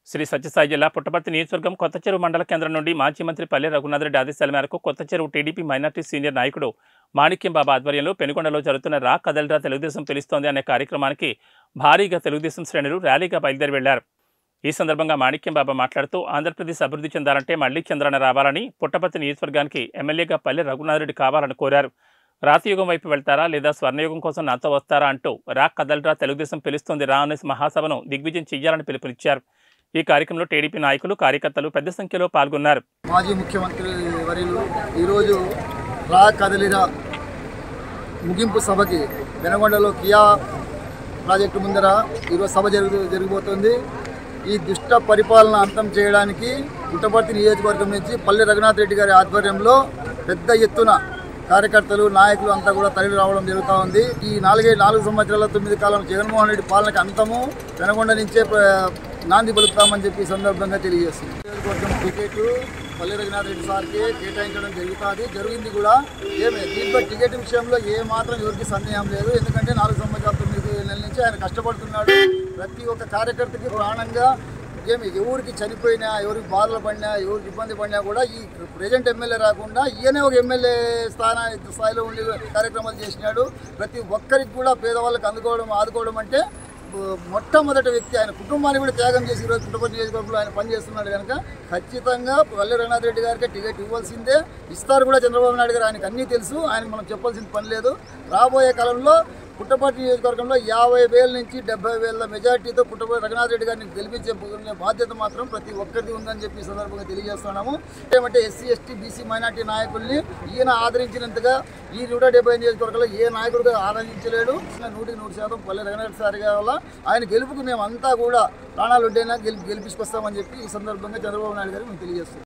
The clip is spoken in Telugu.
శ్రీ సత్యసాయి జిల్లా పుట్టపర్తి నియోజకవర్గం కొత్తచెరువు మండల కేంద్రం నుండి మాజీ మంత్రి పల్లె రఘునాథరెడ్డి ఆదేశాల మేరకు కొత్తచెరువు టీడీపీ మైనార్టీ సీనియర్ నాయకుడు మాణిక్యం బాబా ఆధ్వర్యంలో పెనుకొండలో జరుగుతున్న రా కదల్రా తెలుగుదేశం పిలుస్తోంది అనే కార్యక్రమానికి భారీగా తెలుగుదేశం శ్రేణులు ర్యాలీగా బయలుదేరి వెళ్లారు. ఈ సందర్భంగా మాణిక్యం బాబా మాట్లాడుతూ ఆంధ్రప్రదేశ్ అభివృద్ధి చెందాలంటే మళ్లీ చంద్రన రావాలని, పుట్టపర్తి నియోజకవర్గానికి ఎమ్మెల్యేగా పల్లె రఘునాథరెడ్డి కావాలని కోరారు. రాతియుగం వైపు వెళ్తారా లేదా స్వర్ణయుగం కోసం నాతో వస్తారా అంటూ రా కదల్రా తెలుగుదేశం పిలుస్తోంది రా అనే మహాసభను దిగ్విజయం చేయాలని పిలుపునిచ్చారు. ఈ కార్యక్రమంలో టీడీపీ నాయకులు, కార్యకర్తలు పెద్ద సంఖ్యలో పాల్గొన్నారు. మాజీ ముఖ్యమంత్రి వర్యులు ఈరోజు రా కదలిరా ముగింపు సభకి పెనుకొండలో కియా ప్రాజెక్టు ముందర ఈరోజు సభ జరిగిపోతుంది. ఈ దుష్ట పరిపాలన అంతం చేయడానికి పుట్టపర్తి నియోజకవర్గం నుంచి పల్లె రఘునాథరెడ్డి గారి ఆధ్వర్యంలో పెద్ద ఎత్తున కార్యకర్తలు, నాయకులు అంతా కూడా తరలి రావడం జరుగుతూ ఉంది. ఈ 4 సంవత్సరాల 9 కాలం జగన్మోహన్ రెడ్డి పాలనకి అంతము పెనుకొండ నుంచే నాంది పలుకుతామని చెప్పి సందర్భంగా తెలియజేస్తుంది. నియోజకవర్గం టికెట్ పల్లె రఘునాథరెడ్డి సార్కి కేటాయించడం జరిగింది కూడా. దీంట్లో టికెట్ విషయంలో ఏమాత్రం ఎవరికి సందేహం లేదు. ఎందుకంటే 4 సంవత్సరాల 9 నెలల నుంచి ఆయన కష్టపడుతున్నాడు. ప్రతి ఒక్క కార్యకర్తకి ప్రాణంగా ఎవరికి చనిపోయినా, ఎవరికి బాధలు పడినా, ఎవరికి ఇబ్బంది పడినా కూడా ఈ ప్రజెంట్ ఎమ్మెల్యే రాకుండా ఈయనే ఒక ఎమ్మెల్యే స్థాయిలో ఉండి కార్యక్రమాలు చేసినాడు. ప్రతి ఒక్కరికి కూడా పేదవాళ్ళకి ఆదుకోవడం అంటే మొట్టమొదటి వ్యక్తి. ఆయన కుటుంబాన్ని కూడా త్యాగం చేసి ఈరోజు పుట్టపర్తి నియోజకవర్గంలో ఆయన పనిచేస్తున్నాడు కనుక ఖచ్చితంగా పల్లె రఘునాథరెడ్డి గారికి టికెట్ ఇవ్వాల్సిందే. ఇస్తారు కూడా చంద్రబాబు నాయుడు గారు. ఆయనకు అన్నీ తెలుసు. ఆయనకు మనం చెప్పాల్సిన పని లేదు. రాబోయే కాలంలో పుట్టపర్తి నియోజకవర్గంలో 50,000 నుంచి 70,000 మెజార్టీతో పుట్టపర్తి రఘునాథరెడ్డి గారిని గెలిపించే బాధ్యత మాత్రం ప్రతి ఒక్కరిది ఉందని చెప్పి సందర్భంగా తెలియజేస్తున్నాము. ఏమంటే ఎస్సీ, ఎస్టీ, బీసీ, మైనార్టీ నాయకుల్ని ఈయన ఆదరించినంతగా ఈ 170 నియోజకవర్గంలో ఏ నాయకుడు ఆదరించలేడు. 100% పల్లె రఘునాథరెడ్డి సార్ వల్ల ఆయన గెలుపుకు మేమంతా కూడా ప్రాణాలు ఉంటేనా గెలిపించుకొస్తామని చెప్పి ఈ సందర్భంగా చంద్రబాబు నాయుడు గారికి మేము తెలియజేస్తున్నాం.